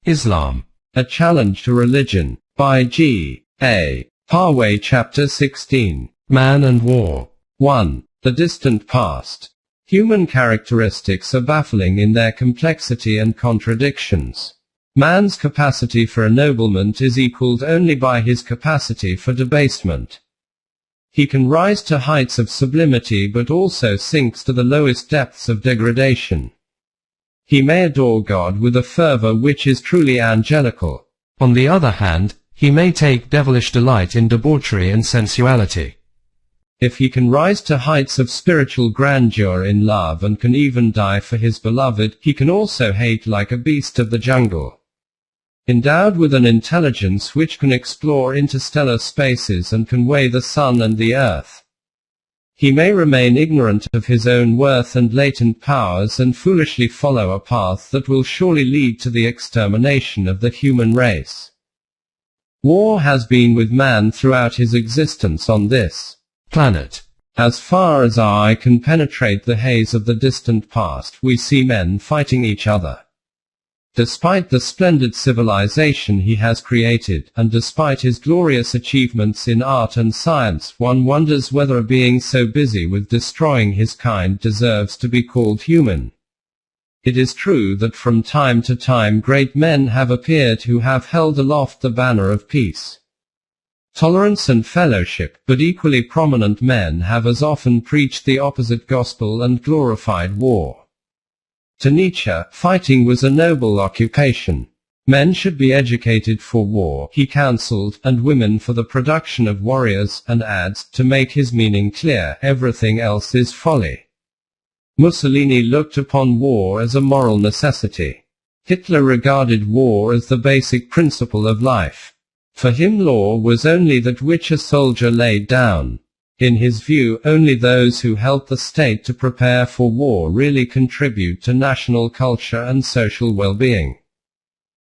Islam, A Challenge to Religion, by G. A. Parwez. Chapter 16. Man and War. 1. The Distant Past. Human characteristics are baffling in their complexity and contradictions. Man's capacity for ennoblement is equaled only by his capacity for debasement. He can rise to heights of sublimity but also sinks to the lowest depths of degradation. He may adore God with a fervor which is truly angelical. On the other hand, he may take devilish delight in debauchery and sensuality. If he can rise to heights of spiritual grandeur in love and can even die for his beloved, he can also hate like a beast of the jungle. Endowed with an intelligence which can explore interstellar spaces and can weigh the sun and the earth, he may remain ignorant of his own worth and latent powers and foolishly follow a path that will surely lead to the extermination of the human race. War has been with man throughout his existence on this planet. As far as our eye can penetrate the haze of the distant past, we see men fighting each other. Despite the splendid civilization he has created, and despite his glorious achievements in art and science, one wonders whether a being so busy with destroying his kind deserves to be called human. It is true that from time to time great men have appeared who have held aloft the banner of peace, tolerance and fellowship, but equally prominent men have as often preached the opposite gospel and glorified war. To Nietzsche, fighting was a noble occupation. Men should be educated for war, he counseled, and women for the production of warriors, and adds, to make his meaning clear, everything else is folly. Mussolini looked upon war as a moral necessity. Hitler regarded war as the basic principle of life. For him law was only that which a soldier laid down. In his view, only those who help the state to prepare for war really contribute to national culture and social well-being.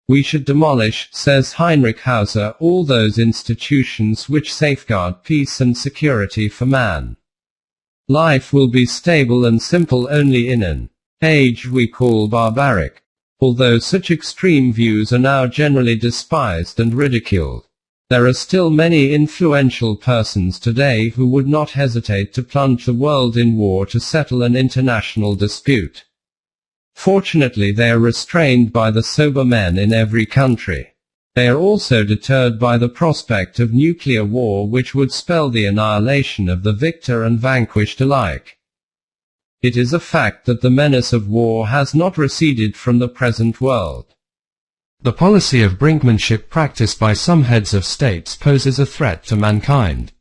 We should demolish, says Heinrich Hauser, all those institutions which safeguard peace and security for man. Life will be stable and simple only in an age we call barbaric. Although such extreme views are now generally despised and ridiculed, there are still many influential persons today who would not hesitate to plunge the world in war to settle an international dispute. Fortunately, they are restrained by the sober men in every country. They are also deterred by the prospect of nuclear war, which would spell the annihilation of the victor and vanquished alike. It is a fact that the menace of war has not receded from the present world. The policy of brinkmanship practiced by some heads of states poses a threat to mankind.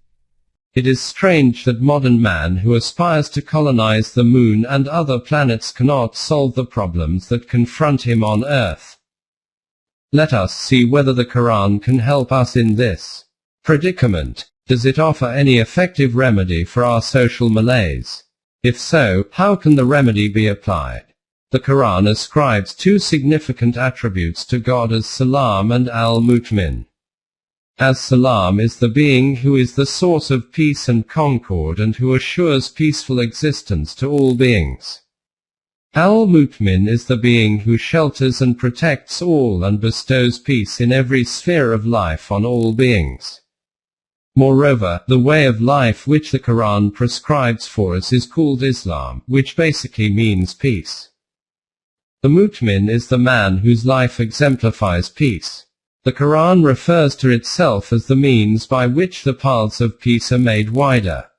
It is strange that modern man who aspires to colonize the moon and other planets cannot solve the problems that confront him on Earth. Let us see whether the Quran can help us in this predicament. Does it offer any effective remedy for our social malaise? If so, how can the remedy be applied? The Quran ascribes two significant attributes to God as Salam and Al-Mutmin. As Salam is the being who is the source of peace and concord and who assures peaceful existence to all beings. Al-Mutmin is the being who shelters and protects all and bestows peace in every sphere of life on all beings. Moreover, the way of life which the Quran prescribes for us is called Islam, which basically means peace. The Mutmin is the man whose life exemplifies peace. The Quran refers to itself as the means by which the paths of peace are made wider.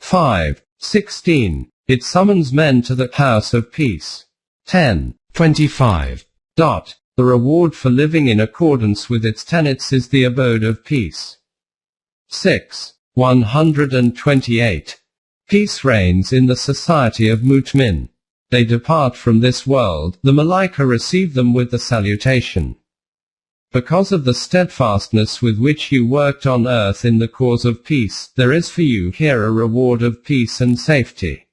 5:16. It summons men to the house of peace. 10:25. The reward for living in accordance with its tenets is the abode of peace. 6:128. Peace reigns in the society of Mutmin. They depart from this world, the Malaika receive them with the salutation. Because of the steadfastness with which you worked on earth in the cause of peace, there is for you here a reward of peace and safety.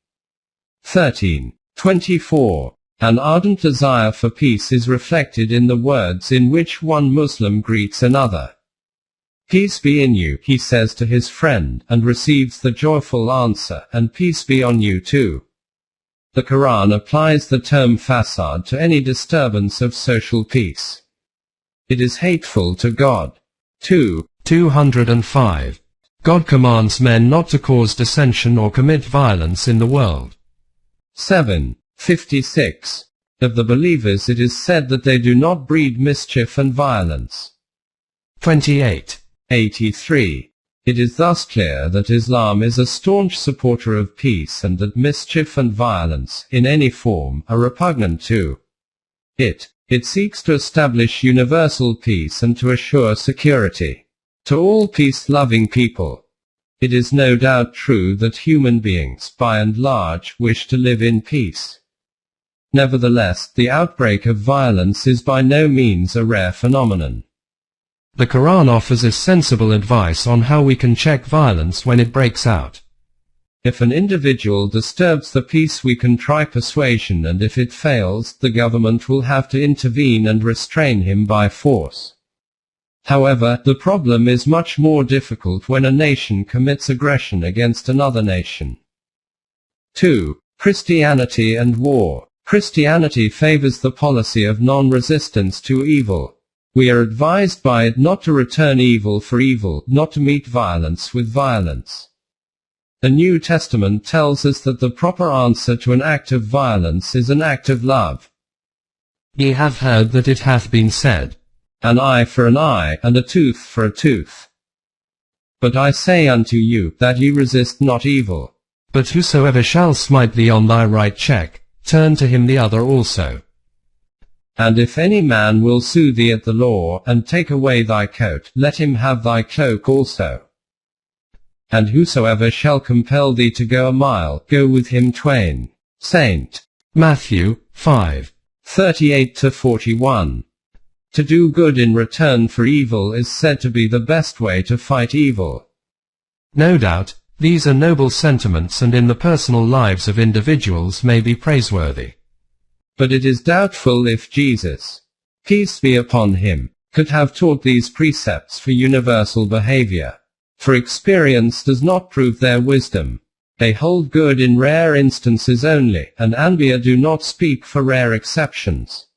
13:24. An ardent desire for peace is reflected in the words in which one Muslim greets another. Peace be in you, he says to his friend, and receives the joyful answer, and peace be on you too. The Quran applies the term fasad to any disturbance of social peace. It is hateful to God. 205. God commands men not to cause dissension or commit violence in the world. 7:56. Of the believers it is said that they do not breed mischief and violence. 28. It is thus clear that Islam is a staunch supporter of peace and that mischief and violence, in any form, are repugnant to it. It seeks to establish universal peace and to assure security to all peace-loving people. It is no doubt true that human beings, by and large, wish to live in peace. Nevertheless, the outbreak of violence is by no means a rare phenomenon. The Quran offers us sensible advice on how we can check violence when it breaks out. If an individual disturbs the peace, we can try persuasion, and if it fails, the government will have to intervene and restrain him by force. However, the problem is much more difficult when a nation commits aggression against another nation. 2. Christianity and war. Christianity favors the policy of non-resistance to evil. We are advised by it not to return evil for evil, not to meet violence with violence. The New Testament tells us that the proper answer to an act of violence is an act of love. Ye have heard that it hath been said, An eye for an eye, and a tooth for a tooth. But I say unto you, that ye resist not evil. But whosoever shall smite thee on thy right cheek, turn to him the other also. And if any man will sue thee at the law, and take away thy coat, let him have thy cloak also. And whosoever shall compel thee to go a mile, go with him twain. St. Matthew 5:38-41. To do good in return for evil is said to be the best way to fight evil. No doubt, these are noble sentiments and in the personal lives of individuals may be praiseworthy. But it is doubtful if Jesus, peace be upon him, could have taught these precepts for universal behavior. For experience does not prove their wisdom. They hold good in rare instances only, and Anbiya do not speak for rare exceptions.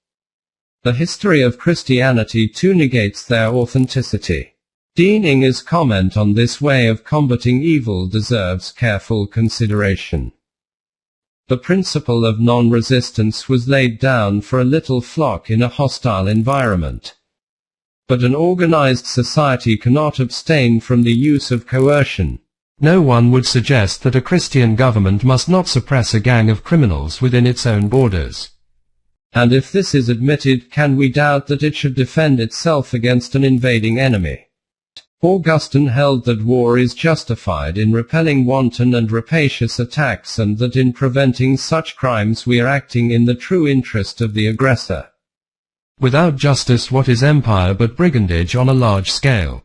The history of Christianity too negates their authenticity. Dean Inger's comment on this way of combating evil deserves careful consideration. The principle of non-resistance was laid down for a little flock in a hostile environment. But an organized society cannot abstain from the use of coercion. No one would suggest that a Christian government must not suppress a gang of criminals within its own borders. And if this is admitted, can we doubt that it should defend itself against an invading enemy? Augustine held that war is justified in repelling wanton and rapacious attacks, and that in preventing such crimes we are acting in the true interest of the aggressor. Without justice, what is empire but brigandage on a large scale?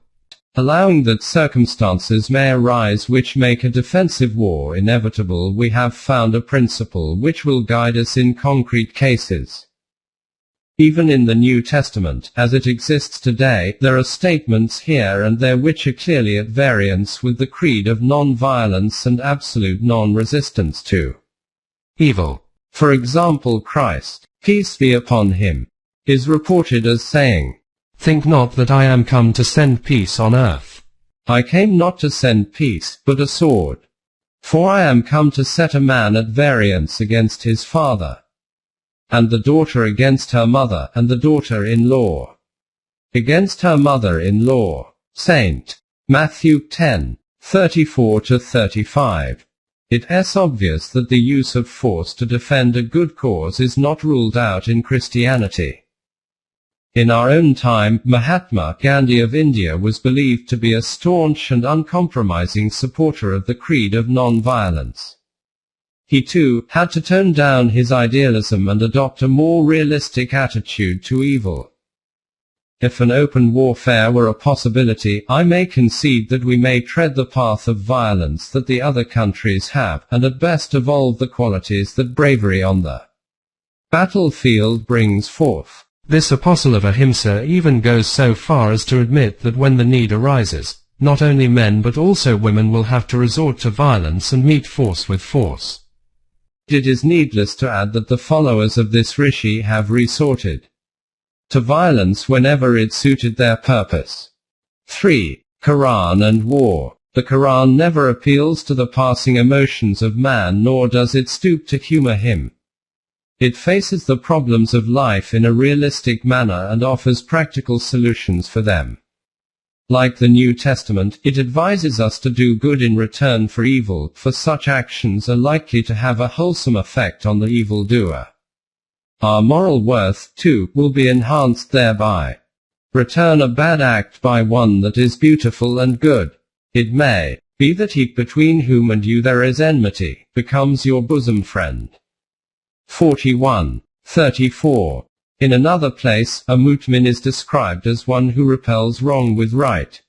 Allowing that circumstances may arise which make a defensive war inevitable, we have found a principle which will guide us in concrete cases. Even in the New Testament, as it exists today, there are statements here and there which are clearly at variance with the creed of non-violence and absolute non-resistance to evil. For example, Christ, peace be upon him, is reported as saying, Think not that I am come to send peace on earth. I came not to send peace, but a sword. For I am come to set a man at variance against his father, and the daughter against her mother, and the daughter-in-law against her mother-in-law. St. Matthew 10:34-35. It is obvious that the use of force to defend a good cause is not ruled out in Christianity. In our own time, Mahatma Gandhi of India was believed to be a staunch and uncompromising supporter of the creed of non-violence. He too had to tone down his idealism and adopt a more realistic attitude to evil. If an open warfare were a possibility, I may concede that we may tread the path of violence that the other countries have, and at best evolve the qualities that bravery on the battlefield brings forth. This apostle of Ahimsa even goes so far as to admit that when the need arises, not only men but also women will have to resort to violence and meet force with force. It is needless to add that the followers of this rishi have resorted to violence whenever it suited their purpose. 3. Quran and war. The Quran never appeals to the passing emotions of man, nor does it stoop to humor him. It faces the problems of life in a realistic manner and offers practical solutions for them. Like the New Testament, it advises us to do good in return for evil, for such actions are likely to have a wholesome effect on the evildoer. Our moral worth, too, will be enhanced thereby. Return a bad act by one that is beautiful and good. It may be that he between whom and you there is enmity, becomes your bosom friend. 41:34. In another place, a mu'min is described as one who repels wrong with right.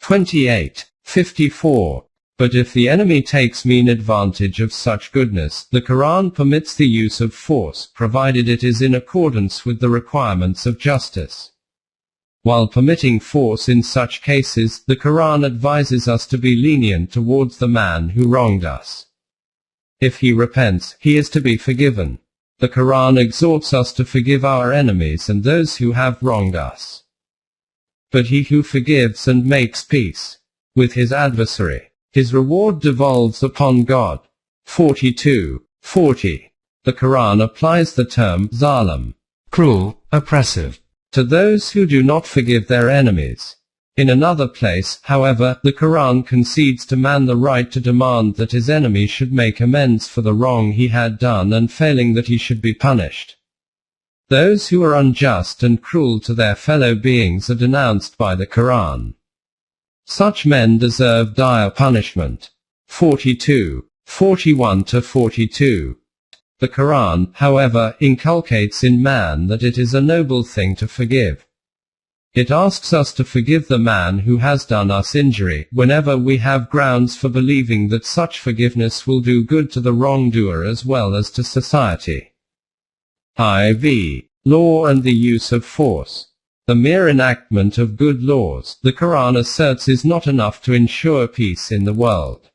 28:54. But if the enemy takes mean advantage of such goodness, the Quran permits the use of force, provided it is in accordance with the requirements of justice. While permitting force in such cases, the Quran advises us to be lenient towards the man who wronged us. If he repents, he is to be forgiven. The Quran exhorts us to forgive our enemies and those who have wronged us. But he who forgives and makes peace with his adversary, his reward devolves upon God. 42:40. The Quran applies the term zalim, cruel, oppressive, to those who do not forgive their enemies. In another place, however, the Quran concedes to man the right to demand that his enemy should make amends for the wrong he had done, and failing that he should be punished. Those who are unjust and cruel to their fellow beings are denounced by the Quran. Such men deserve dire punishment. 42:41-42. The Quran, however, inculcates in man that it is a noble thing to forgive. It asks us to forgive the man who has done us injury, whenever we have grounds for believing that such forgiveness will do good to the wrongdoer as well as to society. IV. Law and the use of force. The mere enactment of good laws, the Quran asserts, is not enough to ensure peace in the world.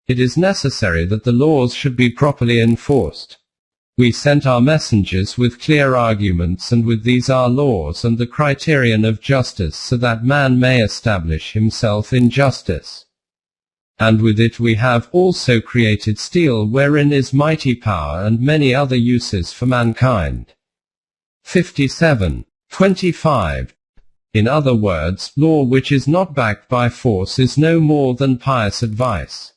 It is necessary that the laws should be properly enforced. We sent our messengers with clear arguments, and with these our laws and the criterion of justice, so that man may establish himself in justice. And with it we have also created steel, wherein is mighty power, and many other uses for mankind. 57:25. In other words, law which is not backed by force is no more than pious advice.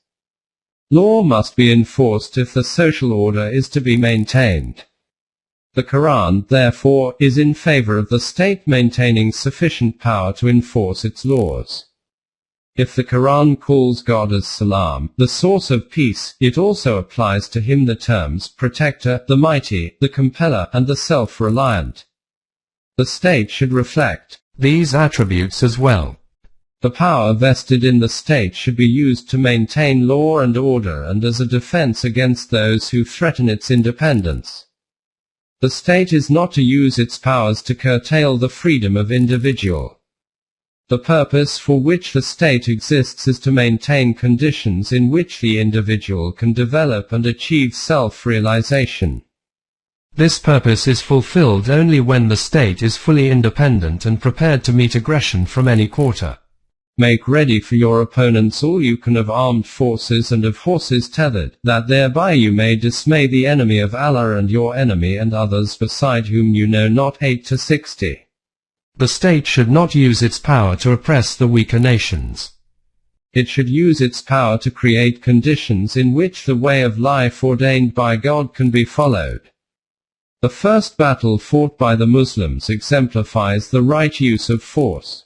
Law must be enforced if the social order is to be maintained. The Quran, therefore, is in favor of the state maintaining sufficient power to enforce its laws. If the Quran calls God as Salam, the source of peace, it also applies to him the terms protector, the mighty, the compeller, and the self-reliant. The state should reflect these attributes as well. The power vested in the state should be used to maintain law and order and as a defense against those who threaten its independence. The state is not to use its powers to curtail the freedom of individual. The purpose for which the state exists is to maintain conditions in which the individual can develop and achieve self-realization. This purpose is fulfilled only when the state is fully independent and prepared to meet aggression from any quarter. Make ready for your opponents all you can of armed forces and of horses tethered, that thereby you may dismay the enemy of Allah and your enemy and others beside whom you know not. 8-60. The state should not use its power to oppress the weaker nations. It should use its power to create conditions in which the way of life ordained by God can be followed. The first battle fought by the Muslims exemplifies the right use of force.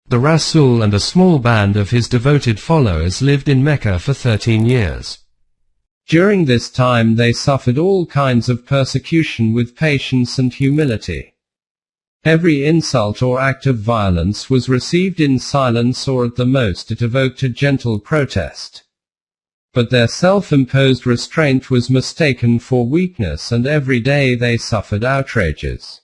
The Rasul and a small band of his devoted followers lived in Mecca for 13 years. During this time they suffered all kinds of persecution with patience and humility. Every insult or act of violence was received in silence, or at the most it evoked a gentle protest. But their self-imposed restraint was mistaken for weakness, and every day they suffered outrages.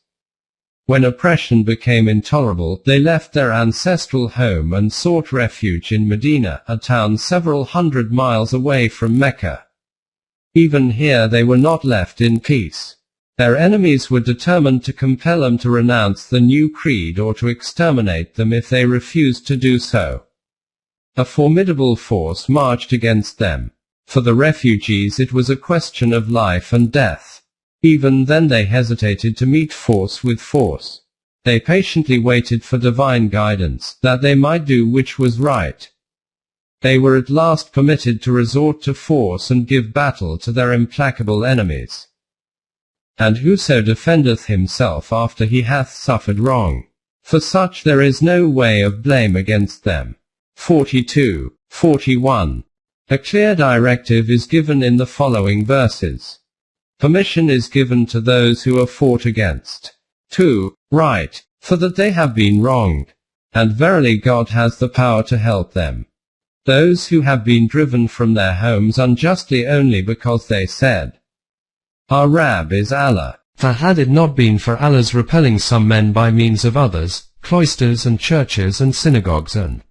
When oppression became intolerable, they left their ancestral home and sought refuge in Medina, a town several hundred miles away from Mecca. Even here they were not left in peace. Their enemies were determined to compel them to renounce the new creed or to exterminate them if they refused to do so. A formidable force marched against them. For the refugees it was a question of life and death. Even then they hesitated to meet force with force. They patiently waited for divine guidance, that they might do which was right. They were at last permitted to resort to force and give battle to their implacable enemies. And whoso defendeth himself after he hath suffered wrong, for such there is no way of blame against them. 42, 41. A clear directive is given in the following verses. Permission is given to those who are fought against, to right, for that they have been wronged. And verily God has the power to help them. Those who have been driven from their homes unjustly only because they said, our Rab is Allah. For had it not been for Allah's repelling some men by means of others, cloisters and churches and synagogues and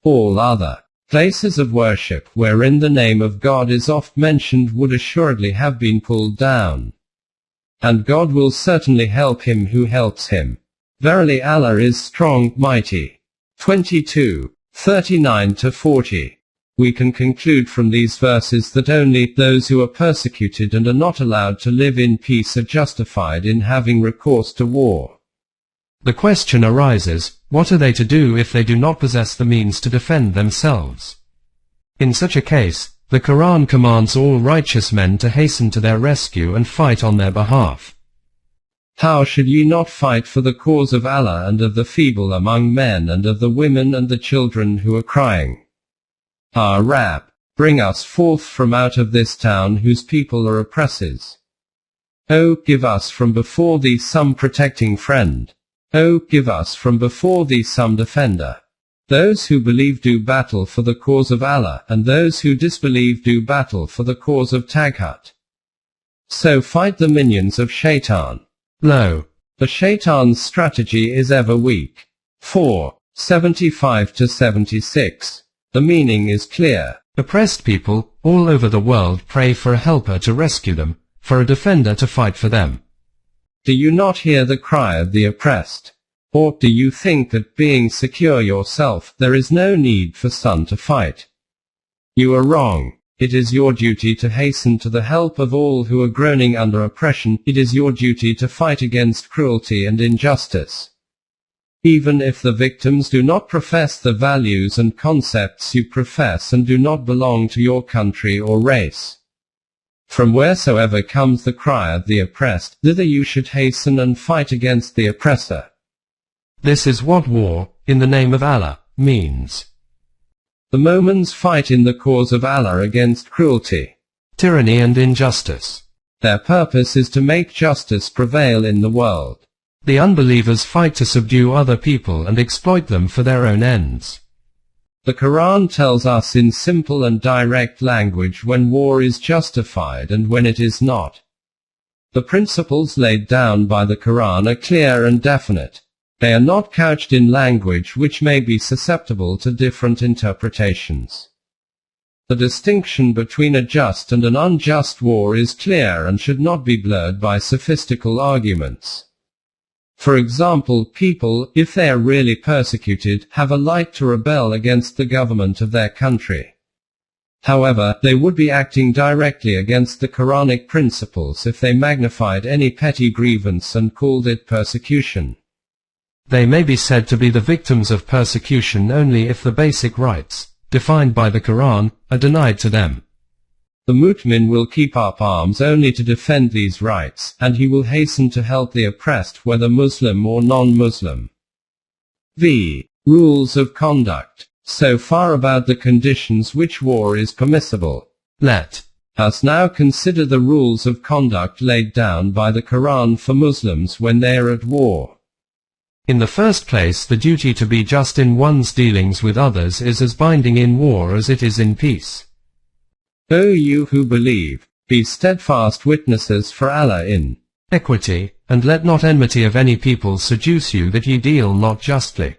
all other places of worship wherein the name of God is oft mentioned would assuredly have been pulled down. And God will certainly help him who helps him. Verily Allah is strong, mighty. 22, 39-40. We can conclude from these verses that only those who are persecuted and are not allowed to live in peace are justified in having recourse to war. The question arises, what are they to do if they do not possess the means to defend themselves? In such a case, the Quran commands all righteous men to hasten to their rescue and fight on their behalf. How should ye not fight for the cause of Allah and of the feeble among men and of the women and the children who are crying, our Rab, bring us forth from out of this town whose people are oppressors. O give us from before thee some protecting friend. O give us from before thee some defender. Those who believe do battle for the cause of Allah, and those who disbelieve do battle for the cause of Taghut. So fight the minions of Shaitan. Lo, the Shaitan's strategy is ever weak. 4, 75-76. The meaning is clear. Oppressed people, all over the world pray for a helper to rescue them, for a defender to fight for them. Do you not hear the cry of the oppressed? Or do you think that being secure yourself, there is no need for son to fight? You are wrong. It is your duty to hasten to the help of all who are groaning under oppression. It is your duty to fight against cruelty and injustice. Even if the victims do not profess the values and concepts you profess and do not belong to your country or race. From wheresoever comes the cry of the oppressed, thither you should hasten and fight against the oppressor. This is what war, in the name of Allah, means. The Momins fight in the cause of Allah against cruelty, tyranny and injustice. Their purpose is to make justice prevail in the world. The unbelievers fight to subdue other people and exploit them for their own ends. The Quran tells us in simple and direct language when war is justified and when it is not. The principles laid down by the Quran are clear and definite. They are not couched in language which may be susceptible to different interpretations. The distinction between a just and an unjust war is clear and should not be blurred by sophistical arguments. For example, people, if they are really persecuted, have a right to rebel against the government of their country. However, they would be acting directly against the Quranic principles if they magnified any petty grievance and called it persecution. They may be said to be the victims of persecution only if the basic rights, defined by the Quran, are denied to them. The mu'min will keep up arms only to defend these rights, and he will hasten to help the oppressed whether Muslim or non-Muslim. V. Rules of conduct. So far about the conditions which war is permissible. Let us now consider the rules of conduct laid down by the Quran for Muslims when they are at war. In the first place, the duty to be just in one's dealings with others is as binding in war as it is in peace. O you who believe, be steadfast witnesses for Allah in equity, and let not enmity of any people seduce you that ye deal not justly.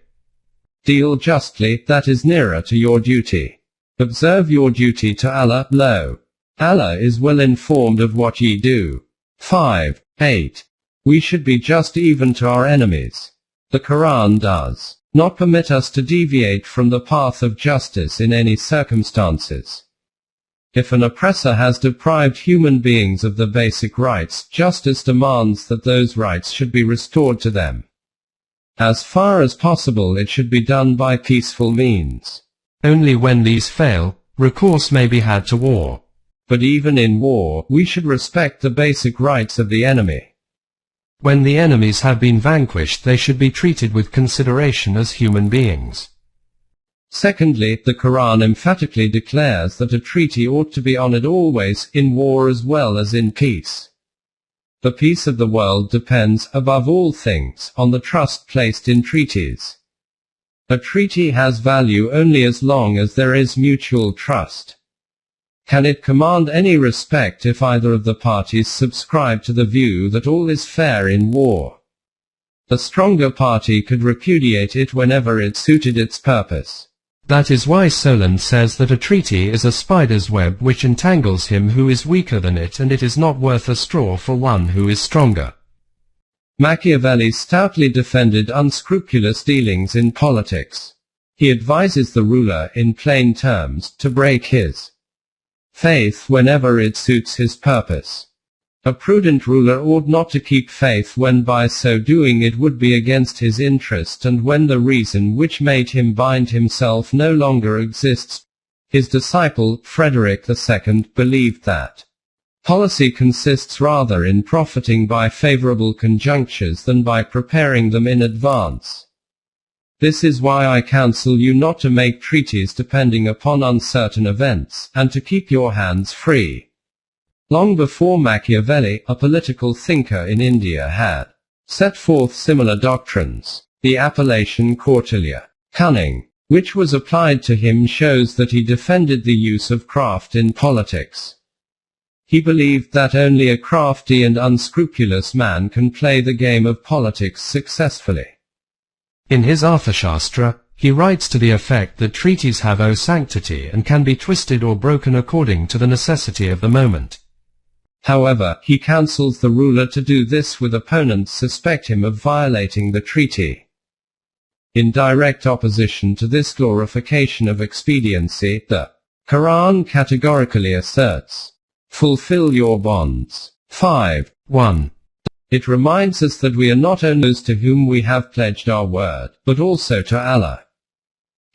Deal justly, that is nearer to your duty. Observe your duty to Allah. Lo, Allah is well informed of what ye do. 5, 8. We should be just even to our enemies. The Quran does not permit us to deviate from the path of justice in any circumstances. If an oppressor has deprived human beings of the basic rights, justice demands that those rights should be restored to them. As far as possible, it should be done by peaceful means. Only when these fail, recourse may be had to war. But even in war, we should respect the basic rights of the enemy. When the enemies have been vanquished, they should be treated with consideration as human beings. Secondly, the Quran emphatically declares that a treaty ought to be honored always, in war as well as in peace. The peace of the world depends, above all things, on the trust placed in treaties. A treaty has value only as long as there is mutual trust. Can it command any respect if either of the parties subscribe to the view that all is fair in war? The stronger party could repudiate it whenever it suited its purpose. That is why Solon says that a treaty is a spider's web which entangles him who is weaker than it, and it is not worth a straw for one who is stronger. Machiavelli stoutly defended unscrupulous dealings in politics. He advises the ruler, in plain terms, to break his faith whenever it suits his purpose. A prudent ruler ought not to keep faith when by so doing it would be against his interest, and when the reason which made him bind himself no longer exists. His disciple, Frederick II, believed that policy consists rather in profiting by favorable conjunctures than by preparing them in advance. This is why I counsel you not to make treaties depending upon uncertain events, and to keep your hands free. Long before Machiavelli, a political thinker in India had set forth similar doctrines. The appellation courtier, cunning, which was applied to him shows that he defended the use of craft in politics. He believed that only a crafty and unscrupulous man can play the game of politics successfully. In his Arthashastra, he writes to the effect that treaties have no sanctity and can be twisted or broken according to the necessity of the moment. However, he counsels the ruler to do this with opponents suspect him of violating the treaty. In direct opposition to this glorification of expediency, the Quran categorically asserts, "Fulfill your bonds." 5:1. It reminds us that we are not only those to whom we have pledged our word, but also to Allah.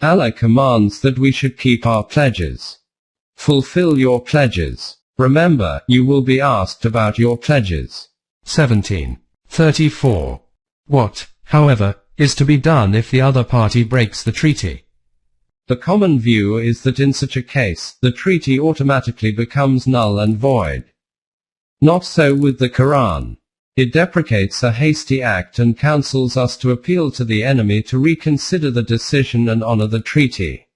Allah commands that we should keep our pledges. Fulfill your pledges. Remember, you will be asked about your pledges. 17:34. What, however, is to be done if the other party breaks the treaty? The common view is that in such a case, the treaty automatically becomes null and void. Not so with the Quran. It deprecates a hasty act and counsels us to appeal to the enemy to reconsider the decision and honor the treaty.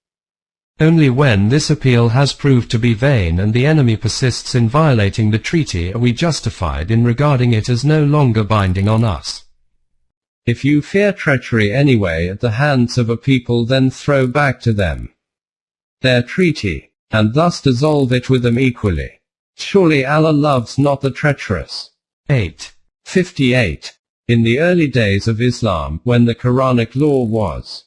Only when this appeal has proved to be vain and the enemy persists in violating the treaty are we justified in regarding it as no longer binding on us. If you fear treachery anyway at the hands of a people, then throw back to them their treaty, and thus dissolve it with them equally. Surely Allah loves not the treacherous. 8:58. In the early days of Islam, when the Quranic law was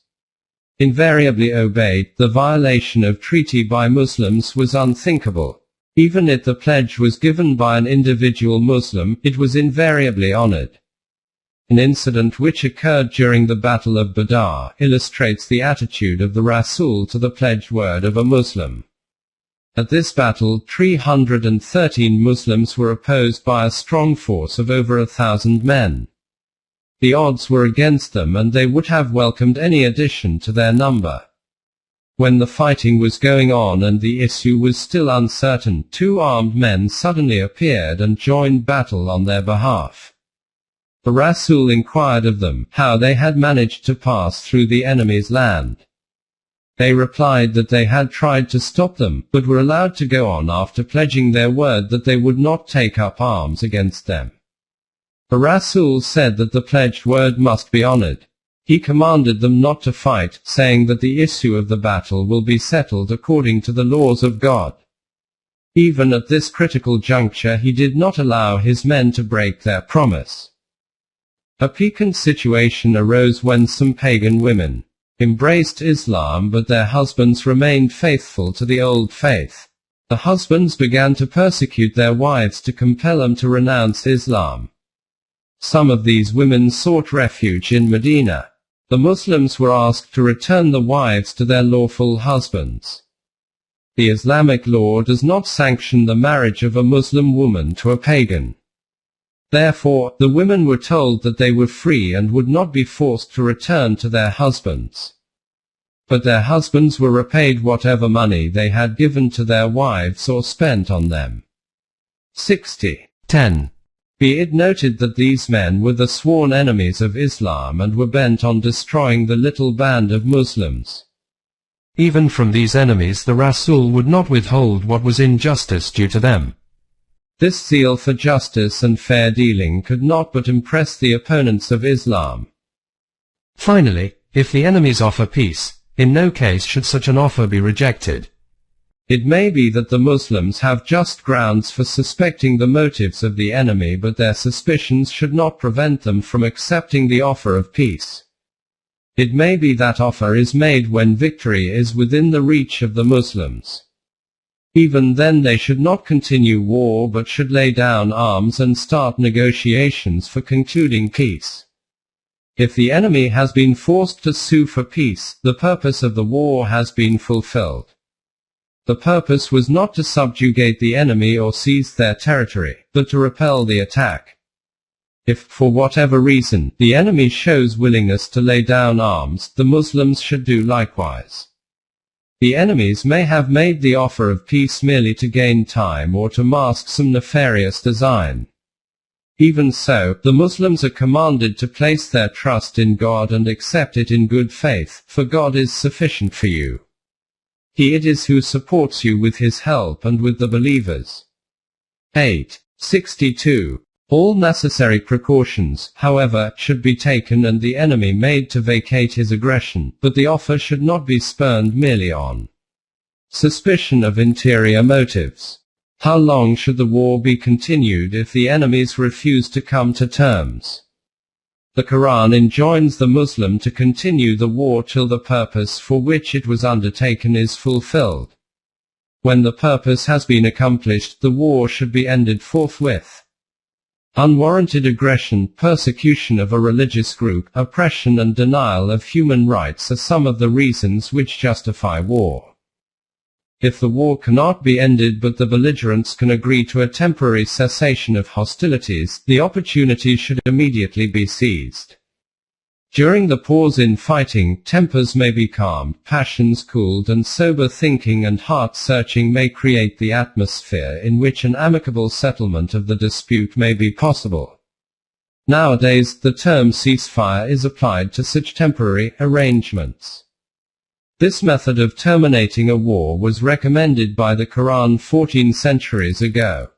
invariably obeyed, the violation of treaty by Muslims was unthinkable. Even if the pledge was given by an individual Muslim, it was invariably honored. An incident which occurred during the Battle of Badr illustrates the attitude of the Rasul to the pledged word of a Muslim. At this battle, 313 Muslims were opposed by a strong force of over 1,000 men. The odds were against them, and they would have welcomed any addition to their number. When the fighting was going on and the issue was still uncertain, two armed men suddenly appeared and joined battle on their behalf. The Rasul inquired of them how they had managed to pass through the enemy's land. They replied that they had tried to stop them, but were allowed to go on after pledging their word that they would not take up arms against them. The Rasul said that the pledged word must be honored. He commanded them not to fight, saying that the issue of the battle will be settled according to the laws of God. Even at this critical juncture he did not allow his men to break their promise. A piquant situation arose when some pagan women embraced Islam but their husbands remained faithful to the old faith. The husbands began to persecute their wives to compel them to renounce Islam. Some of these women sought refuge in Medina. The Muslims were asked to return the wives to their lawful husbands. The Islamic law does not sanction the marriage of a Muslim woman to a pagan. Therefore, the women were told that they were free and would not be forced to return to their husbands. But their husbands were repaid whatever money they had given to their wives or spent on them. 60. 10. Be it noted that these men were the sworn enemies of Islam and were bent on destroying the little band of Muslims. Even from these enemies the Rasul would not withhold what was injustice due to them. This zeal for justice and fair dealing could not but impress the opponents of Islam. Finally, if the enemies offer peace, in no case should such an offer be rejected. It may be that the Muslims have just grounds for suspecting the motives of the enemy, but their suspicions should not prevent them from accepting the offer of peace. It may be that offer is made when victory is within the reach of the Muslims. Even then they should not continue war but should lay down arms and start negotiations for concluding peace. If the enemy has been forced to sue for peace, the purpose of the war has been fulfilled. The purpose was not to subjugate the enemy or seize their territory, but to repel the attack. If, for whatever reason, the enemy shows willingness to lay down arms, the Muslims should do likewise. The enemies may have made the offer of peace merely to gain time or to mask some nefarious design. Even so, the Muslims are commanded to place their trust in God and accept it in good faith, for God is sufficient for you. He it is who supports you with his help and with the believers. 8. 62. All necessary precautions, however, should be taken and the enemy made to vacate his aggression, but the offer should not be spurned merely on suspicion of interior motives. How long should the war be continued if the enemies refuse to come to terms? The Quran enjoins the Muslim to continue the war till the purpose for which it was undertaken is fulfilled. When the purpose has been accomplished, the war should be ended forthwith. Unwarranted aggression, persecution of a religious group, oppression and denial of human rights are some of the reasons which justify war. If the war cannot be ended but the belligerents can agree to a temporary cessation of hostilities, the opportunity should immediately be seized. During the pause in fighting, tempers may be calmed, passions cooled, and sober thinking and heart-searching may create the atmosphere in which an amicable settlement of the dispute may be possible. Nowadays, the term ceasefire is applied to such temporary arrangements. This method of terminating a war was recommended by the Quran 14 centuries ago.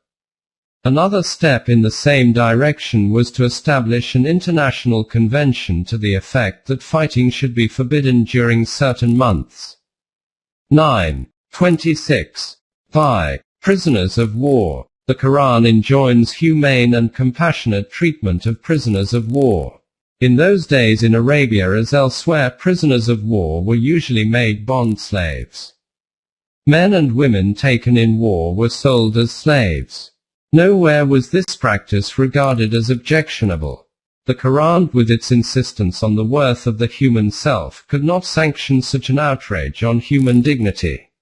Another step in the same direction was to establish an international convention to the effect that fighting should be forbidden during certain months. 9. 26. By prisoners of war. The Quran enjoins humane and compassionate treatment of prisoners of war. In those days in Arabia as elsewhere, prisoners of war were usually made bond slaves. Men and women taken in war were sold as slaves. Nowhere was this practice regarded as objectionable. The Quran, with its insistence on the worth of the human self, could not sanction such an outrage on human dignity.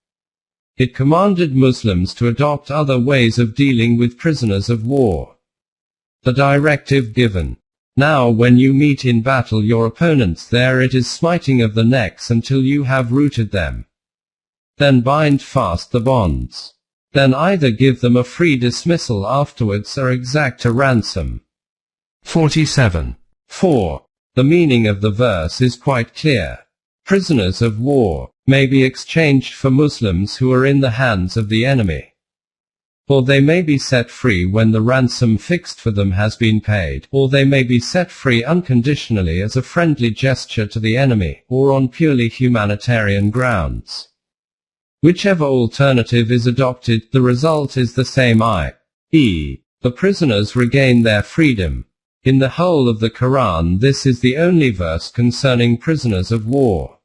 It commanded Muslims to adopt other ways of dealing with prisoners of war. The directive given, "Now when you meet in battle your opponents, there it is smiting of the necks until you have routed them. Then bind fast the bonds. Then either give them a free dismissal afterwards or exact a ransom." 47. 4. The meaning of the verse is quite clear. Prisoners of war may be exchanged for Muslims who are in the hands of the enemy. Or they may be set free when the ransom fixed for them has been paid, or they may be set free unconditionally as a friendly gesture to the enemy, or on purely humanitarian grounds. Whichever alternative is adopted, the result is the same, i.e., the prisoners regain their freedom. In the whole of the Quran, this is the only verse concerning prisoners of war.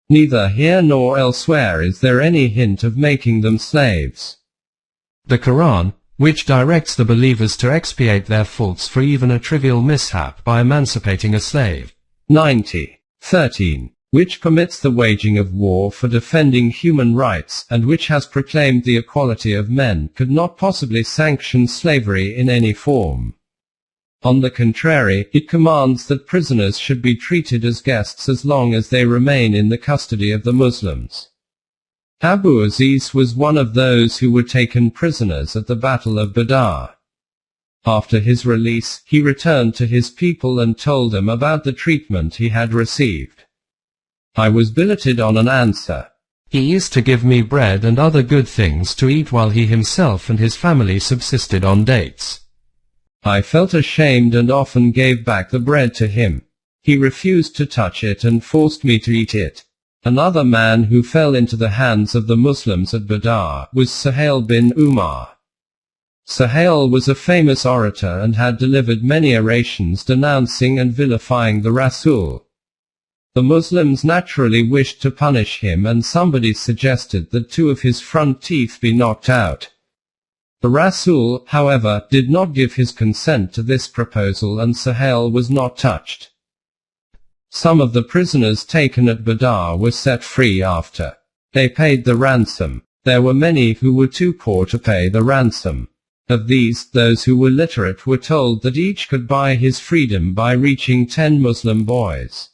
Neither here nor elsewhere is there any hint of making them slaves. The Quran, which directs the believers to expiate their faults for even a trivial mishap by emancipating a slave. 90:13. Which permits the waging of war for defending human rights, and which has proclaimed the equality of men, could not possibly sanction slavery in any form. On the contrary, it commands that prisoners should be treated as guests as long as they remain in the custody of the Muslims. Abu Aziz was one of those who were taken prisoners at the Battle of Badr. After his release, he returned to his people and told them about the treatment he had received. I was billeted on an answer. He used to give me bread and other good things to eat while he himself and his family subsisted on dates. I felt ashamed and often gave back the bread to him. He refused to touch it and forced me to eat it. Another man who fell into the hands of the Muslims at Badr was Suhail bin Umar. Suhail was a famous orator and had delivered many orations denouncing and vilifying the Rasul. The Muslims naturally wished to punish him, and somebody suggested that 2 of his front teeth be knocked out. The Rasul, however, did not give his consent to this proposal, and Suhail was not touched. Some of the prisoners taken at Badr were set free after they paid the ransom. There were many who were too poor to pay the ransom. Of these, those who were literate were told that each could buy his freedom by reaching 10 Muslim boys.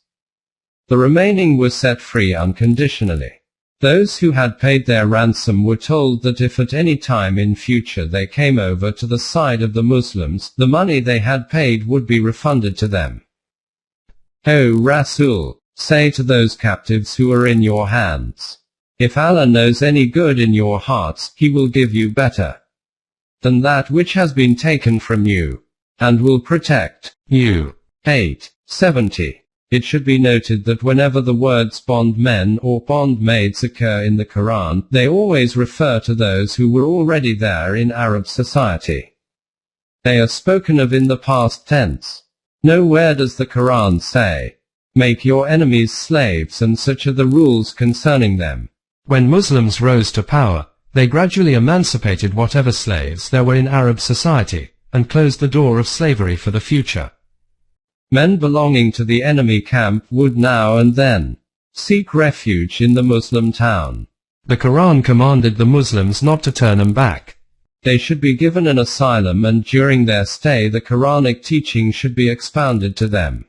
The remaining were set free unconditionally. Those who had paid their ransom were told that if at any time in future they came over to the side of the Muslims, the money they had paid would be refunded to them. O Rasul, say to those captives who are in your hands, if Allah knows any good in your hearts, He will give you better than that which has been taken from you, and will protect you. 8:70. It should be noted that whenever the words bondmen or bondmaids occur in the Quran, they always refer to those who were already there in Arab society. They are spoken of in the past tense. Nowhere does the Quran say, make your enemies slaves, and such are the rules concerning them. When Muslims rose to power, they gradually emancipated whatever slaves there were in Arab society, and closed the door of slavery for the future. Men belonging to the enemy camp would now and then seek refuge in the Muslim town. The Quran commanded the Muslims not to turn them back. They should be given an asylum, and during their stay the Quranic teaching should be expounded to them.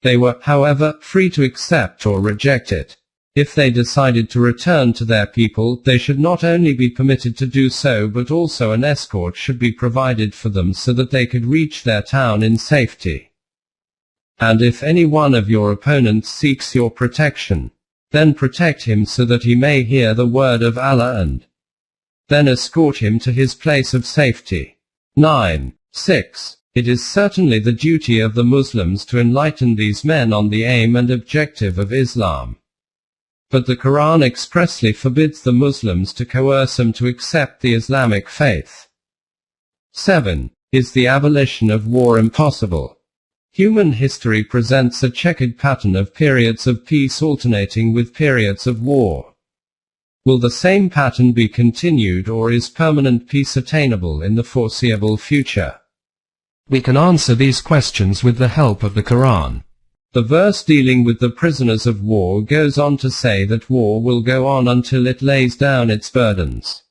They were, however, free to accept or reject it. If they decided to return to their people, they should not only be permitted to do so, but also an escort should be provided for them so that they could reach their town in safety. And if any one of your opponents seeks your protection, then protect him so that he may hear the word of Allah, and then escort him to his place of safety. 9:6. It is certainly the duty of the Muslims to enlighten these men on the aim and objective of Islam. But the Quran expressly forbids the Muslims to coerce them to accept the Islamic faith. 7. Is the abolition of war impossible? Human history presents a checkered pattern of periods of peace alternating with periods of war. Will the same pattern be continued, or is permanent peace attainable in the foreseeable future? We can answer these questions with the help of the Quran. The verse dealing with the prisoners of war goes on to say that war will go on until it lays down its burdens.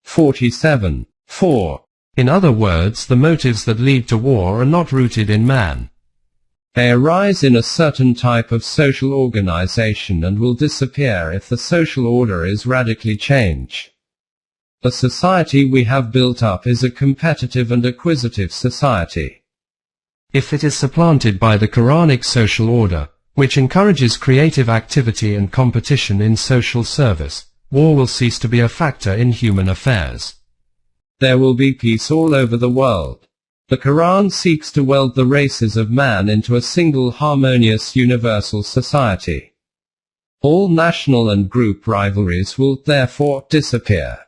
47:4. In other words, the motives that lead to war are not rooted in man. They arise in a certain type of social organization and will disappear if the social order is radically changed. The society we have built up is a competitive and acquisitive society. If it is supplanted by the Quranic social order, which encourages creative activity and competition in social service, war will cease to be a factor in human affairs. There will be peace all over the world. The Quran seeks to weld the races of man into a single harmonious universal society. All national and group rivalries will, therefore, disappear.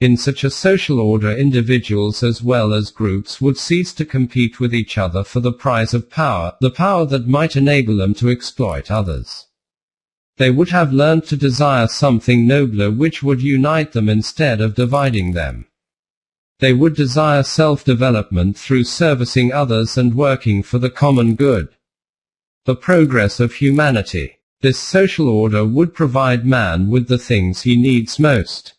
In such a social order, individuals as well as groups would cease to compete with each other for the prize of power, the power that might enable them to exploit others. They would have learned to desire something nobler which would unite them instead of dividing them. They would desire self-development through servicing others and working for the common good. The progress of humanity. This social order would provide man with the things he needs most.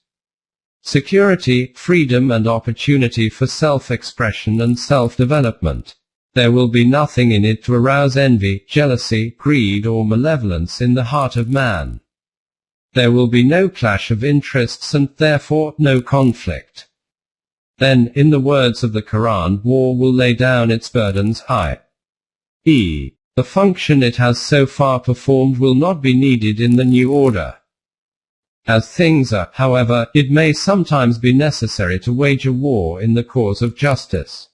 Security, freedom and opportunity for self-expression and self-development. There will be nothing in it to arouse envy, jealousy, greed or malevolence in the heart of man. There will be no clash of interests and, therefore, no conflict. Then, in the words of the Quran, war will lay down its burdens, i.e., the function it has so far performed will not be needed in the new order. As things are, however, it may sometimes be necessary to wage a war in the cause of justice.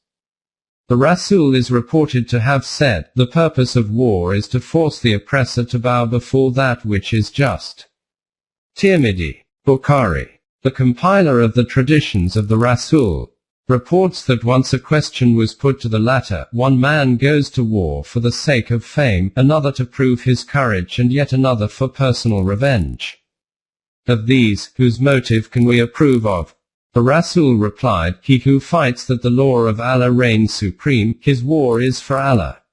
The Rasul is reported to have said, "The purpose of war is to force the oppressor to bow before that which is just." Tirmidhi, Bukhari. The compiler of the traditions of the Rasul reports that once a question was put to the latter, one man goes to war for the sake of fame, another to prove his courage and yet another for personal revenge. Of these, whose motive can we approve of? The Rasul replied, "He who fights that the law of Allah reigns supreme, his war is for Allah."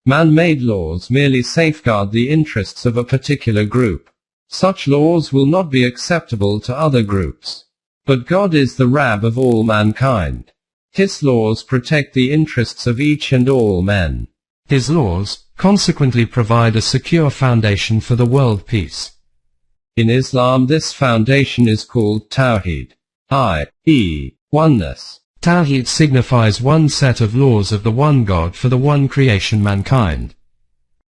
Man-made laws merely safeguard the interests of a particular group. Such laws will not be acceptable to other groups. But God is the Rabb of all mankind. His laws protect the interests of each and all men. His laws, consequently, provide a secure foundation for the world peace. In Islam, this foundation is called Tawheed, i.e., oneness. Tawheed signifies one set of laws of the one God for the one creation, mankind.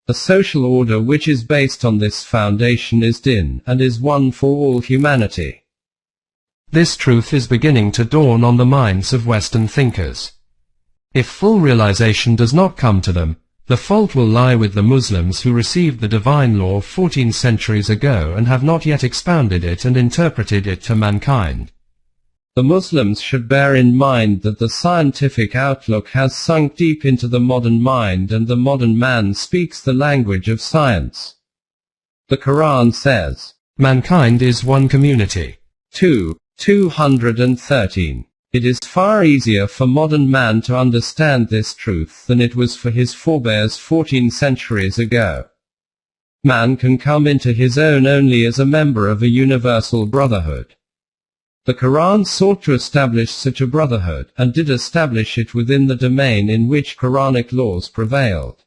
A social order which is based on this foundation is Din, and is one for all humanity. This truth is beginning to dawn on the minds of Western thinkers. If full realization does not come to them, the fault will lie with the Muslims who received the divine law 14 centuries ago and have not yet expounded it and interpreted it to mankind. The Muslims should bear in mind that the scientific outlook has sunk deep into the modern mind and the modern man speaks the language of science. The Quran says, "Mankind is one community." 2:213. It is far easier for modern man to understand this truth than it was for his forebears 14 centuries ago. Man can come into his own only as a member of a universal brotherhood. The Quran sought to establish such a brotherhood, and did establish it within the domain in which Quranic laws prevailed.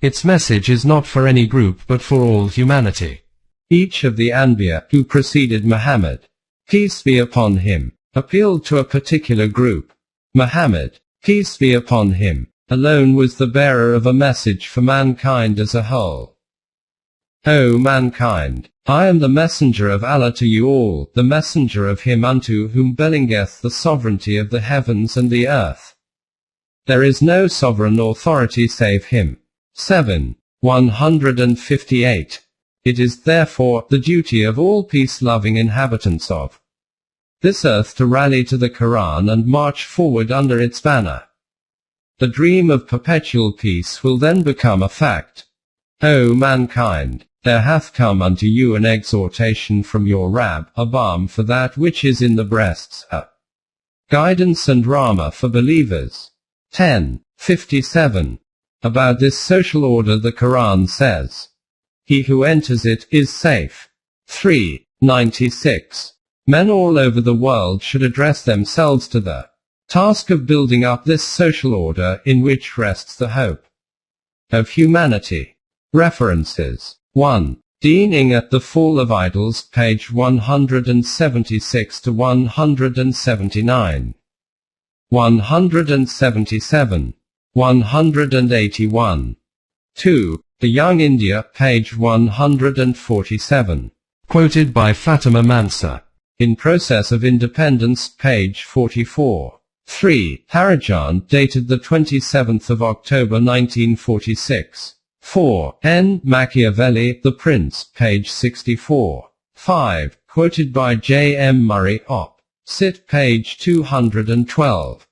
Its message is not for any group but for all humanity. Each of the Anbiya, who preceded Muhammad, peace be upon him, appealed to a particular group. Muhammad, peace be upon him, alone was the bearer of a message for mankind as a whole. O mankind, I am the messenger of Allah to you all, the messenger of him unto whom belongeth the sovereignty of the heavens and the earth. There is no sovereign authority save him. 7:158. It is therefore the duty of all peace-loving inhabitants of this earth to rally to the Quran and march forward under its banner. The dream of perpetual peace will then become a fact. O mankind, there hath come unto you an exhortation from your Rabb, a balm for that which is in the breasts, a guidance and Rahmah for believers. 10:57. About this social order the Quran says, "He who enters it is safe." 3:96. Men all over the world should address themselves to the task of building up this social order, in which rests the hope of humanity. References. 1. Deaning at the Fall of Idols, page 176 to 179. 177. 181. 2. The Young India, page 147. Quoted by Fatima Mansa. In Process of Independence, page 44. 3. Harijan, dated the 27th of October 1946. 4. N. Machiavelli, The Prince, page 64. 5. Quoted by J. M. Murray, Op. Cit. page 212.